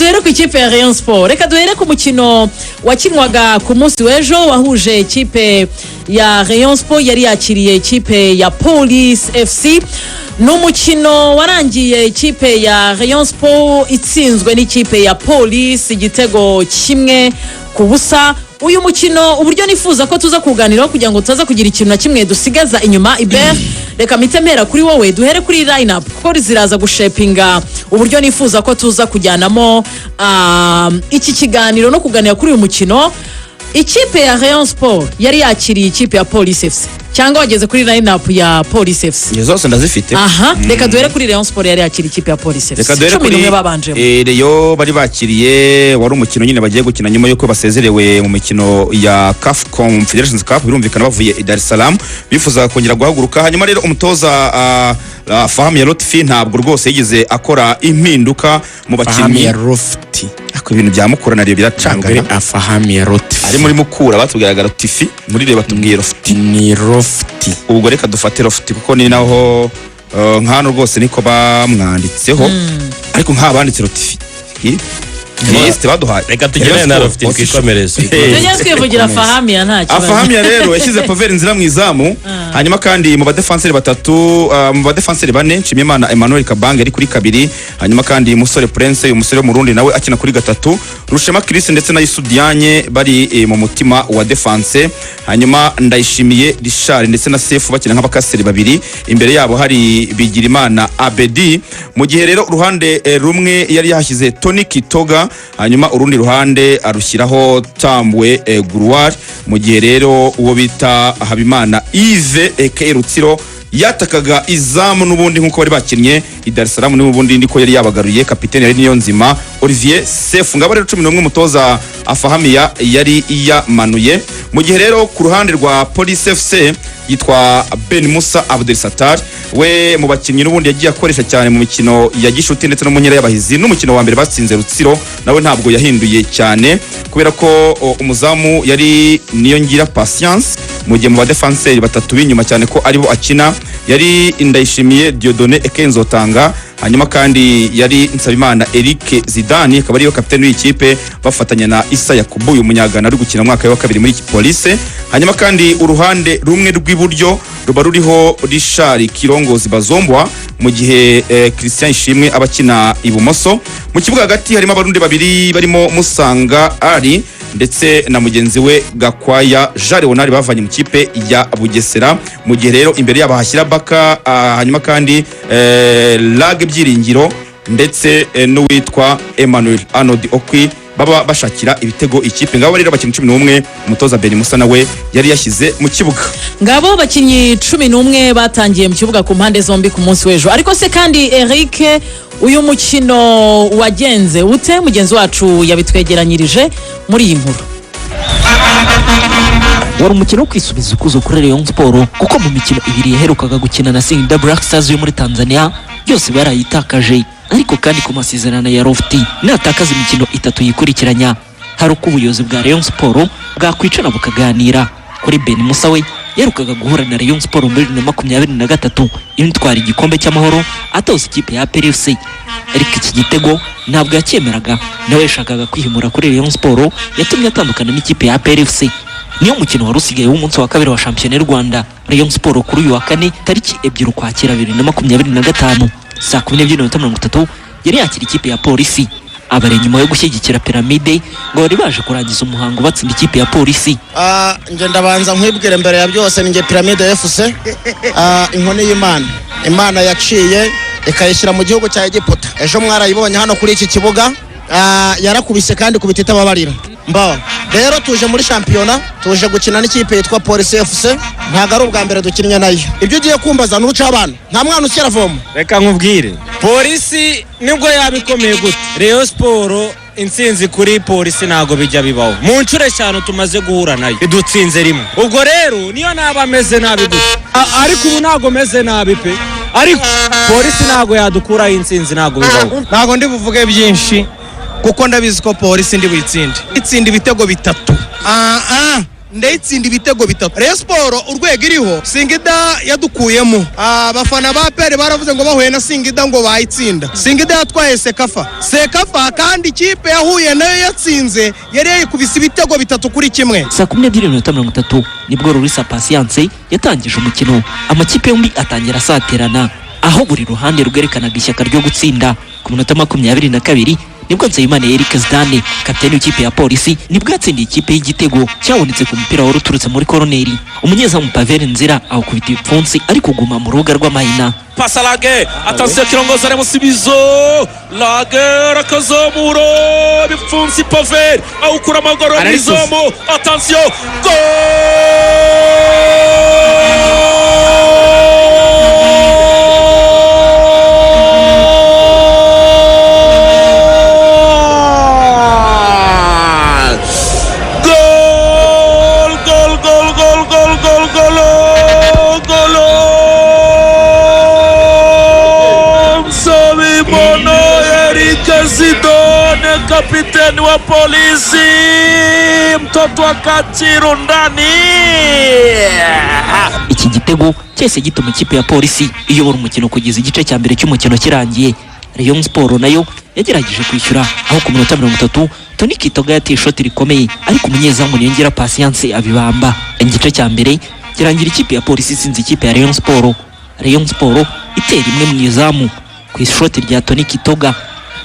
duhere ku ikipe ya Rayon Sport. Reka duhere ku mukino wakinwaga ku munsi w'ejo wahuje ikipe ya Rayon Sport yari yakiriye ikipe ya Police FC. N'umukino warangiye ikipe ya Rayon Sport itsinzwe n'ikipe ya Police igitego kimwe ku busa. Uyu mukino uburyo nifuza ko tuza kuganiraho kugira ngo tutaza kugira ikintu na kimwe dusigaza inyuma. Iber reka mitemera kuri wowe duhere kuri line up kuko ziraza gushepinga uburyo nifuza ko tuza kujyanamo iki kiganiro no kuganira kuri uyu mukino. Ikipe ya Rayon Sport yari yakiriye ikipe ya Police FC cyangwa wageze kuri line up ya Police FC? Zose ndazifite. Aha, reka duhere kuri Rayon Sport yari yakiriye ikipe ya Police FC. Reka duhere kuri Rayon bari bakiriye wari umukino nyine bagiye gukina nyuma yuko basezerewe mu mikino ya CAF Confederations Cup birumvikana bavuye i Dar es Salaam bifuza kongera guhaguruka. Hanyuma rero umutoza Faham ya Lotfi ntabwo rwose yigeze akora impinduka mu bakinnyi. Lotfi ako ibintu byamukora na ryo biracangana. Faham ya Lotfi ari muri mukura batubwiraga Lotfi muri reba tubwiye Lotfi ni Lotfi. Ubwo reka dufate Lotfi kuko ni naho nkano rwose niko bamwanditseho ariko nk'abanditse Lotfi Este baduhaye. Reka tugene na Lotfi kwikomereza. Tujye twivugira Fahamia nta kibazo. Fahamia rero yashyize Pavel Nzira mu izamu. Hanyuma kandi mu badefenseur batatu mu badefenseur bane Nshimiyimana Emmanuel Kabange ari kuri kabiri. Hanyuma kandi Musore Prince uyu musore mu Rundi nawe akina kuri gatatu. Rushema Chris ndetse na Yusudianye bari mu mutima wa defense. Hanyuma Ndayishimiye Richard ndetse na Sefu bakina nk'abakaseri babiri. Imbere yabo hari Bigirimana Abedi. Mu gihe rero uruhande rumwe yari yahashyize Tony Kitoga. Hanyuma urundi ruhande arushyiraho Tambwe Guruwari. Mu gihe rero uwo bita Habimana Yves aka Rutsiro yatakaga izamu n'ubundi nkuko bari bakinnye i Dar es Salaam n'ubundi ndiko yari yabagaruye kapiteni yari niyo nzima Olivier Sefu. Ngabo rero 11 mutoza Fahamia yari yamanuye. Mu gihe rero ku ruhande rwa Police FC yitwa Ben Musa Abdel Sattar we mu bakinnyi n'ubundi yagiye akoresha cyane mu mikino ya gishuti ndetse no mu nyera y'abahizi n'umukino wa mbere batsinze Rutsiro nawe ntabwo yahinduye cyane kubera ko umuzamu yari niyo ngira Patience. Mu gihe mu badefenseur batatu b'inyuma cyane ko aribo akina yari Ndayishimiye Dieudonné Ekenzotanga. Hanyuma kandi yari Nsabimana Eric Zidane akaba ariyo kapiteni w'ikipe bafatanya na Issa Yakubu uyu munyagana ari gukina mwaka wa kabiri muri Police. Hanyuma kandi uruhande rumwe rw'iburyo ruba ruriho Richard Kirongozi Bazombwa mu gihe Christian Ishimwe abakina ibumoso. Mu kibuga hagati harimo abarundi babiri barimo Musanga Ali ndetse na mugenzi we Gakwaya Jean Leonard bavanye mu kipe ya Bugesera. Mu gihe rero imbere yabo hashyira Baka hanyuma kandi Lag Byiringiro ndetse n'uwitwa Emmanuel Arnold Okwi baba bashakira ibitego ikipe. Ngabo rero abakinnyi 11 umutoza Ben Musa nawe yari yashyize mu kibuga. Ngabo abakinnyi 11 batangiye mu kibuga ku mpande zombi ku munsi w'ejo. Ariko se kandi Eric uyu mukino wagenze ute? Mugenzi wacu yabitwegeranyirije muri iyi nkuru. Wari umukino wo kwisubiza ukuzo kuri Rayon Sport kuko mu mikino ibiri yaherukaga gukina na Singida Black Stars yo muri Tanzania byose barayitakaje. Ariko kandi ku masezerano ya Lofty natakaza imikino 3 yikurikiranya hari uko ubuyobozi bwa Rayon Sport bwakwicana bukaganira. Kuri Ben Musa we yarukaga guhura na Rayon Sport muri 2023 intwara igikombe cy'amahoro atose ikipe ya PFC. Ariko iki gitego ntabwo yacyemeraga nawe yashakaga kwihimura kuri Rayon Sport yatumye atandukana n'ikipe ya PFC. Niyo mukino wari usigaye w'umunsi wa kabiri wa Championnat y'u Rwanda. Rayon Sport kuri uyu wa kane tariki 2 Ukwakira 2025 saa 12:30 yari yakira ikipe ya Polisi. Abare nyuma yo gushyigikira Pyramide ngo bari baje kurangiza umuhango batsinda ikipe ya Polisi. Nje ndabanza nkwibwire mbere ya byose ninge Pyramide FC inkoni y'Imana. Imana yaciye ikayishyira mu gihugu cya Egiputa. Ejo mwarayibonye hano kuri iki kibuga yarakubise kandi kubitita babarira. Mbaho rero tuje muri championnat tuje gukina n'ikipe yitwa Police FC ntago ari ubwa mbere dukinnye nayo. Ibyo ugiye kumbaza n'uruca abantu nta mwana ukira vomo. Reka nkubwire Police nibwo yabikomeye gute Rayon Sport intsinzi kuri Police ntago bijya bibaho mu ncure cyane tumaze guhura nayo idutsinze rimwe. Ubwo rero niyo nabameze nabi gute ariko ubu ntago meze nabi pe ariko Police ntago yadukura intsinzi ntago bibaho. Ntago ndi buvuge byinshi kuko ndabizi ko Police ndi buyitsinde itsinda ibitego 3 ndayitsinda ibitego bitatu. Rayon Sport urwego iriho Singida yadukuyemo, abafana ba PL baravuze ngo bahuye na Singida ngo bayitsinda. Singida yatwaye Sekafa kandi ikipe yahuye nayo yatsinze yari yayikubise ibitego bitatu kuri kimwe. Saa 12:30 nibwo Rurisa Patience yatangije umukino. Amakipe yombi atangira asaterana, aho buri ruhande rwerekanaga ishyaka ryo gutsinda. Ku minota 22 nibwo Nsabimana Eric Zidane kapiteni w'ikipe ya Polisi nibwo yatsindiye ikipe y'igitego cyabonetse ku mupira wari uturutse muri koroneri. Umunyezamu Pavel Nzira awukubita ibipfunsi ari kuguma mu rubuga rw'amahina. Passa Lage, attenzione Kirongozi ari musubizo, Lage rakazamura ibipfunsi Pavel awukura amagoro mwizomo, attenzione gol! Zidane kapiteni wa Polisi, mtoto akachiro ndani. Iki gitego cyese gituma ikipe ya Polisi iyobora umukino kugeza igice cya mbere cy'umukino kirangiye. Rayon Sport nayo yagerageje kwishyura, aho ku minota 30 Tony Kitoga yateye ishoti rikomeye ariko umunyezamu Niyongera Patience abibamba. Igice cya mbere kirangira ikipe ya Polisi isinze ikipe ya Rayon Sport. Rayon Sport itera imwe mu izamu ku ishoti rya Tony Kitoga.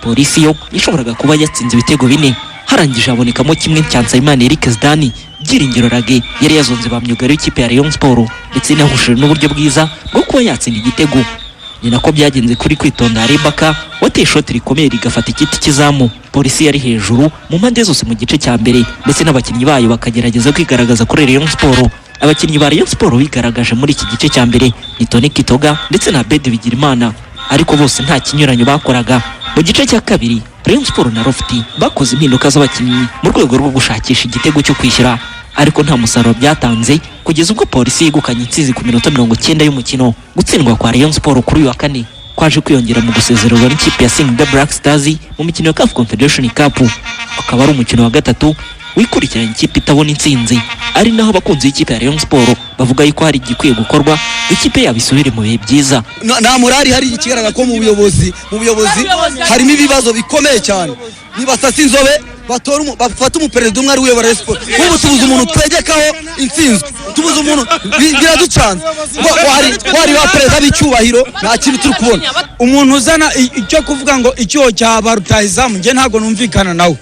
Polisi yo ishoboraga kuba yatsinze ibitego 4, harangije abonekamo kimwe cya Nsabimana Eric Zidane. Byiringiro Rage yari yazonze ba myugariro w'ikipe ya Rayon Sport ndetse inahushije n'uburyo bwiza bwo kuba yatsinda igitego. Ni nako byagenze kuri Kwitonda Aribaka wateye ishoti rikomeye rigafata igiti kizamu. Polisi yari hejuru mu mpande zose mu gice cya mbere ndetse n'abakinnyi bayo bakagerageza kwigaragaza kuri Rayon Sport. Abakinnyi ba Rayon Sport bigaragaje muri iki gice cya mbere ni Tony Kitoga ndetse na Bede Bigirimana, ariko bose nta kinyuranyo bakoraga. Mu gice cya kabiri Rayon Sport na Lofty bakoze impinduka z'abakinnyi mu rwego rwo gushakisha igitego cyo kwishyura, ariko nta musaruro byatanze kugeza ubwo Polisi yegukanye intsinzi ku minota 90 y'umukino. Gutsindwa kwa Rayon Sport kuri uyu wa kane kwaje kwiyongera mu gusezererwa n'ikipe ya Singida Black Stars mu mikino ya CAF Confederation Cup. Akaba ari umukino wa gatatu wikurikiranye ikipe itabona intsinzi, ari naho abakunzi b'ikipe ya Rayon Sport bavuga yuko hari igikwiye gukorwa ikipe yabisubire mu bihe byiza. Nta morali hari ikigaragara ko mu buyobozi harimo ibibazo bikomeye cyane. Nibasasa inzobe bafata umuperezida umwe ari we wa Rayon Sport. Ubu tubuze umuntu twegekaho intsinzi, tubuze umuntu biraducanze. Wari wa perezida b'icyubahiro nta kintu turi kubona. Umuntu uzana icyo kuvuga ngo icyo cyaba rutahizamu nge ntago numvikana nawe,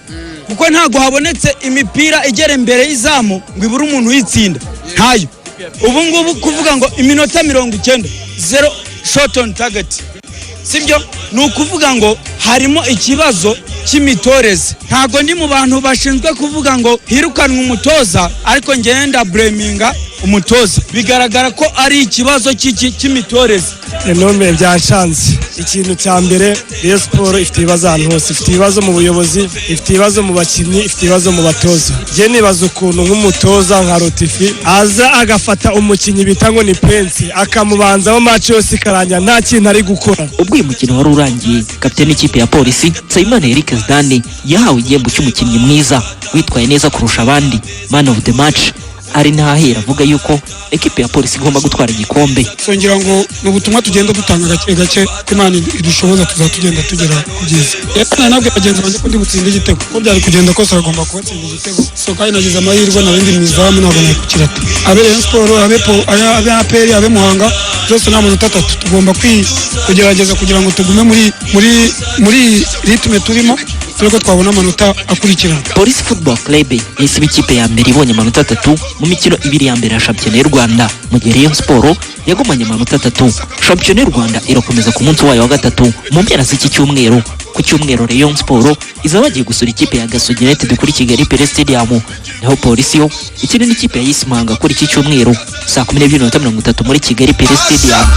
kuko ntago habonetse imipira igera imbere y'izamu ngo ibure umuntu uyitsinda ntayo. Ubu ngubu kuvuga ngo iminota 90 0 shot on target, sibyo? Ni ukuvuga ngo harimo ikibazo cy'imitoreze. Ntago ndi mu bantu bashinzwe kuvuga ngo hirukanwe umutoza, ariko ngenda blaminga umutoza. Bigaragara ko ari ikibazo cy'imitoreze. None byanshanze. Ikintu cya mbere Rayon Sport ifite ibibazo ahantu hose, ifite ibibazo mu buyobozi, ifite ibibazo mu bakinnyi, ifite ibibazo mu batoza. Je nibaza ukuntu nk'umutoza nka Rotifi aza agafata umukinnyi bita ngo ni Prince akamubanzaho match yose ikarangira nta kintu ari gukora. Ubwo uyu mukino wari urangiye, kapiteni w'ikipe ya Polisi Nsabimana Eric Zidane yahawe igihembo cy'umukinnyi mwiza witwaye neza kurusha abandi, man of the match. Ari ntahera avuga yuko ekipe ya Polisi igomba gutwara igikombe. Songira ngo n'ubutumwa tugenda dutanga gake ko Imana idushoboza tuzatugenda tugera kugeza. Yatana nabwo agenza banje ko ndi gutsinda igitego. Ko byari kugenda kose agomba kubatsinda igitego. So kandi nagize amahirwe nabindi mwizamu ntabwo nakukirata. Abe Rayon Sport, abe APR, abe Muhanga byose nta muntu tatatu tugomba kugerageza kugira ngo tugume muri ritme turimo, turiko twabona amanota akurikirana. Police Football Club yahise ikipe ya mbere ibonye amanota 3 mu mikino ibiri ya mbere ya Championnat y'u Rwanda, mu gihe Rayon Sport yagumanye amanota 3. Championnat y'u Rwanda irakomeza ku munsi wayo wa gatatu mu mpera z'iki cyumweru. Ku cyumweru Rayon Sport izaba bagiye gusura ikipe ya Gasogi United kuri Kigali Pele Stadium, naho Polisi yo ikindi n'ikipe ya Yisimanga kuri iki cyumweru saa 12:30 muri Kigali Pele Stadium.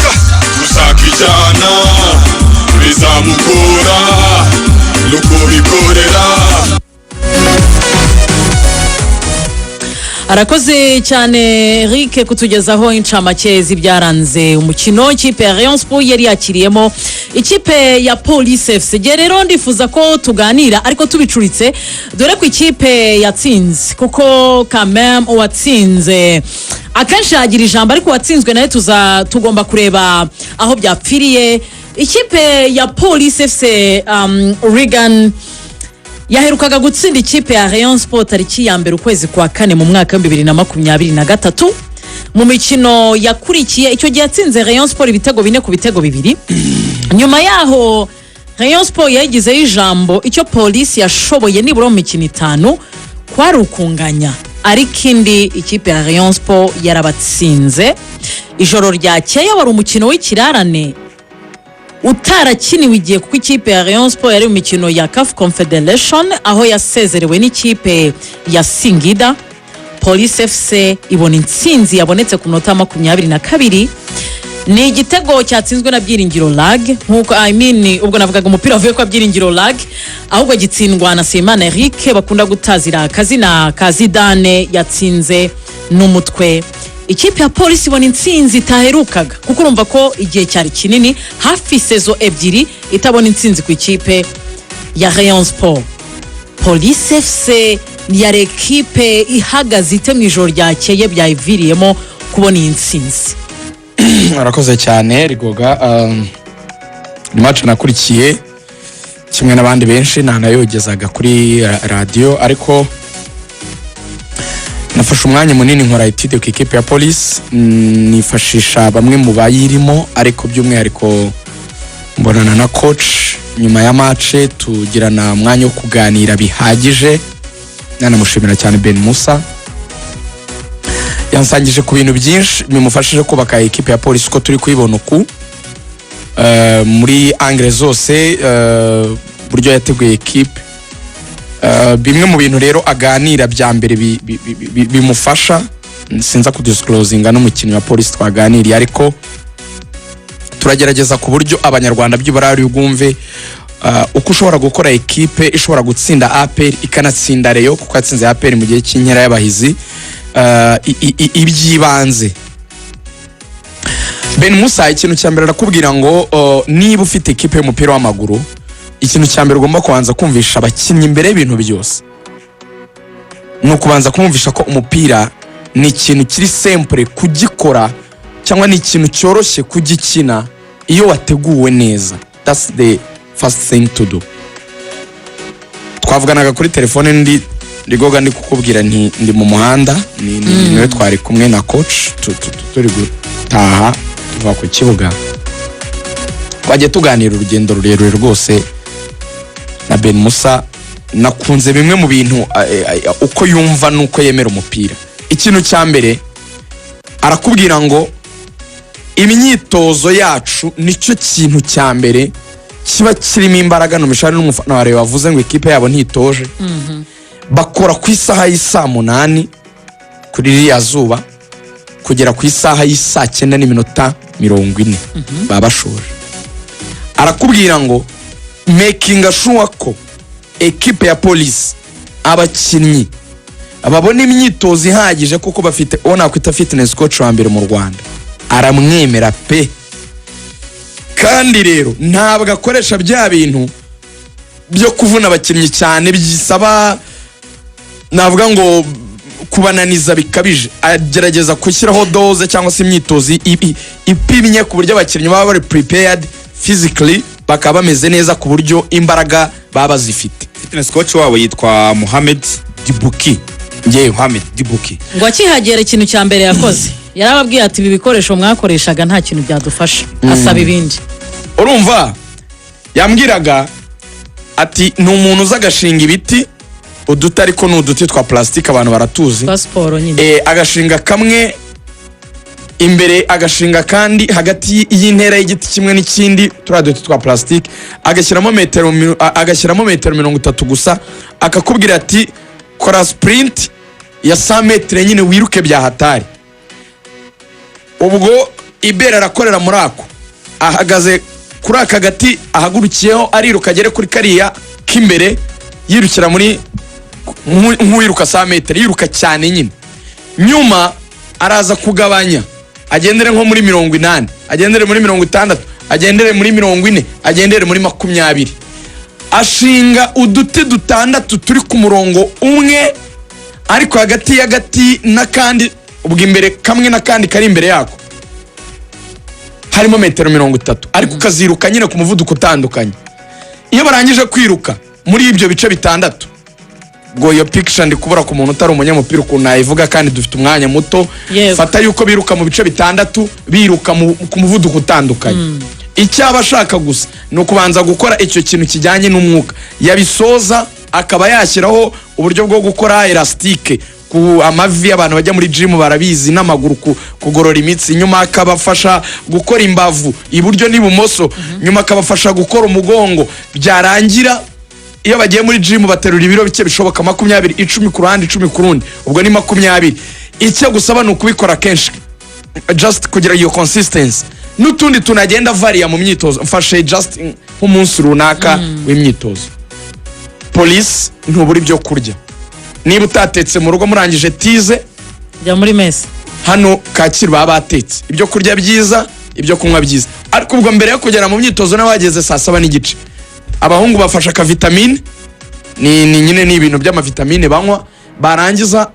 Usakijana bizamukura nuko bikorera. arakoze cyane Eric kutugezaho incamake z'ibyaranze umukino ikipe ya Rayon Sport yari yakiriyemo ikipe ya Police FC. Rero ndifuza ko tuganira ariko tubicuritse dore ko ikipe yatsinze kuko kamem uwatsinze akenshi yagira ijambo ariko watsinzwe nayo tugomba kureba aho byapfiriye. Ikipe ya Police FC Regan yaherukaga gutsinda ikipe ya Rayon Sport tariki ya mbere ukwezi kwa kane mu mwaka wa 2023 mu mikino yakurikiye. Icyo gihe yatsinze Rayon Sport ibitego 4 ku bitego 2. Nyuma yaho Rayon Sport yagize ijambo icyo Police yashoboye nibura mu mikino 5 kwari ukunganya, ariko indi ikipe ya Rayon Sport yarabatsinze. Ijoro ryakeye wari umukino w'ikirarane utarakiniwe igihe kuko ikipe ya Rayon Sport yari mu mikino ya CAF Confederation aho yasezerewe n'ikipe ya Singida. Police FC ibona intsinzi yabonetse ku minota 22. Ni igitego cyatsinzwe na Byiringiro Lag nkuko ubwo navugaga umupira uvuye kwa Byiringiro Lag, ahubwo gitsindwa na Semana Eric bakunda gutazira akazina ka Zidane yatsinze n'umutwe. Ikipe ya Police ibona intsinzi itaherukaga kuko urumva ko igihe cyari kinini hafi sezo ebyiri itabona intsinzi ku ikipe ya Rayon Sport. Police FC yari ekipe ihagaze ite mu ijoro ryakeye byayiviriyemo kubona iyi ntsinzi. Arakoze cyane Rigoga. Match nakurikiye kimwe n'abandi benshi nanayogezaga kuri radio, ariko nafashe umwanya munini nkora etide ku ikipe ya Police, nifashisha bamwe mu bayirimo, ariko by'umwihariko mbonana na coach nyuma ya match tugirana umwanya wo kuganira bihagije. Nanamushimira cyane Ben Musa, yansangije ku bintu byinshi bimufashije kubaka ikipe ya Police uko turi kuyibona uku muri angle zose, buryo yateguye ikipe. Bimwe mu bintu rero aganira bya mbere bimufasha, sinza kudisclosinga n'umukinnyi wa Police twaganiriye, ariko turagerageza ku buryo abanyarwanda by'uburari bwumve uko ushobora gukora ekipe ishobora gutsinda APR ikanatsinda Rayon kuko yatsinze APR mu gihe cy'inkera y'abahizi. Ibyibanze Ben Musa ikintu cyambere arakubwira ngo niba ufite ekipe y'umupira w'amaguru, ikintu cyambere ugomba kubanza kumvisha abakinnyi imbere y'ibintu byose no kubanza kumvisha ko umupira ni ikintu kiri simple kugikora cyangwa ni ikintu cyoroshye kugikina iyo wateguwe neza. That's the first thing to do. Twavuganaga kuri telefone ndi Rigoga ndi kukubwira ndi mu muhanda niwe twari kumwe na coach turi gutaha tuva ku kibuga, twagiye tuganira urugendo rurerure rwose na Ben Musa. Nakunze bimwe mu bintu uko yumva nuko yemera umupira. Ikintu cya mbere arakubwira ngo imyitozo yacu nicyo kintu cya mbere kiba kirimo imbaraga. Numishari n'umufana wa Rayon wavuze ngo ikipe yabo ntitoje. Bakora ku isaha y'isa 8 kuri ririya zuba kugera ku isaha y'isa 9:40 babashoje. Arakubwira ngo making sure ko ekipe ya Police abakinnyi ababona imyitozo ihagije kuko bafite ona kwita fitness coach wa mbere mu Rwanda, aramwemera pe. Kandi rero ntabwo akoresha bya bintu byo kuvuna abakinnyi cyane byisaba navuga ngo kubananiza bikabije. Agerageza gushyiraho doze cyangwa se imyitozo ipimye ku buryo abakinnyi baba bari prepared physically, bakaba bameze neza ku buryo imbaraga baba zifite. Fitness coach wabo yitwa Mohamed Dibuki. Mohamed Dibuki ngo akihagera ikintu cya mbere yakoze yarababwiye ati ibi bikoresho mwakoreshaga nta kintu byadufasha, asaba ibindi. Urumva yambwiraga ati ni umuntu uzagashinga ibiti uduti, ariko n'uduti twa plastic abantu baratuzi passport nyine. Agashinga kamwe imbere, agashinga kandi hagati y'intera y'igiti kimwe n'ikindi turaduti twa plastic, agashyiramo metero 30 gusa, akakubwira ati kora sprint ya 100 metre nyine wiruke bya hatari. Ubwo ibera arakorera muri ako, ahagaze kuri aka gati ahagurukiyeho ariruka agere kuri kariya k'imbere, yirukira muri nk'uwiruka 100 metre, yiruka cyane nyine nyuma araza kugabanya agendere nko muri 80, agendere muri 60, agendere muri 40, agendere muri 20. Ashinga uduti dutandatu turi ku murongo umwe, ariko hagati n'akandi, ubwo imbere kamwe n'akandi kari imbere yako harimo metero 30, ariko kaziruka nyine ku muvuduko utandukanye. Iyo barangije kwiruka muri ibyo bice bitandatu, ngo iyo picture ndi kubura ku muntu utari umunyamupira ukuntu nayivuga, kandi dufite umwanya muto. Fata yuko biruka mu bice bitandatu, biruka ku muvuduko utandukanye. Icyaba ashaka gusa ni ukubanza gukora icyo kintu kijyanye n'umwuka, yabisoza akaba yashyiraho uburyo bwo gukora elastike ku amavi. Abantu bajya muri gym barabizi, n'amaguru kugorora imitsi, nyuma akabafasha gukora imbavu iburyo n'ibumoso, nyuma akabafasha gukora umugongo. Byarangira iyo bagiye muri gym baterura ibiro bike bishoboka 20, 10 ku ruhande 10 ku rundi, ubwo ni 20. Icyo gusaba ni ukubikora kenshi, just kugira iyo consistency. N'utundi tunagenda varia mu myitozo, mfashe just nk'umunsi runaka w'imyitozo. Police ntuburi byo kurya, niba utatetse mu rugo murangije tize jya muri mesa, hano Kacyiru baba batetse ibyo kurya byiza, ibyo kunywa byiza. Ariko ubwo mbere yo kugera mu myitozo n'abageze saa 7:30, abahungu bafasha ka vitamine, ni nyine ni ibintu by'amavitamine banywa, barangiza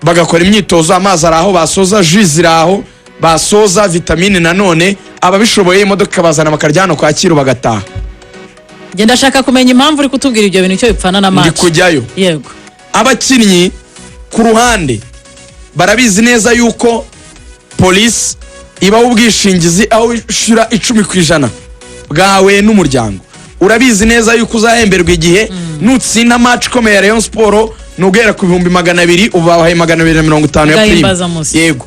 bagakora imyitozo, amazi araho, basoza jus ziraho, basoza vitamine nanone. Ababishoboye imodoka bazana bakarya hano Kacyiru bagataha. Genda shaka kumenya impamvu uri kutubwira ibyo bintu cyo bipfana na match. Ndi kujyayo. Yego. Abakinnyi ku ruhande barabizi neza yuko police iba ubwishingizi aho ushira 10% bwawe n'umuryango. Urabizi neza yuko uzahemberwa igihe nutsinda match ikomeye ya Rayon Sport, nugera ku 200,000 ubahaye 250 ya prime. Yego,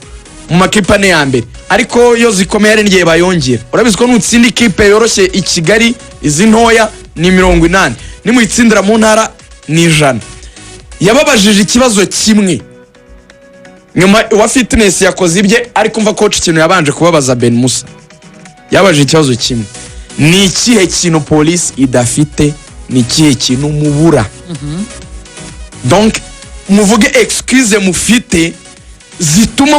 mu makipe ane ya mbere, ariko yo zikomeye ari ngiye bayongera. Urabizi ko nutsinda ikipe yoroshye i Kigali, izi ntoya ni 80, nimuyitsindira mu ntara ni 100. Yababajije ikibazo kimwe nyuma wa fitness yakoze ibye, ariko mva coach ikintu yabanje kubabaza Ben Musa, yabajije ikibazo kimwe: ni ikihe kintu police idafite, ni ikihe kintu mubura? Donc muvuge excuse mufite zituma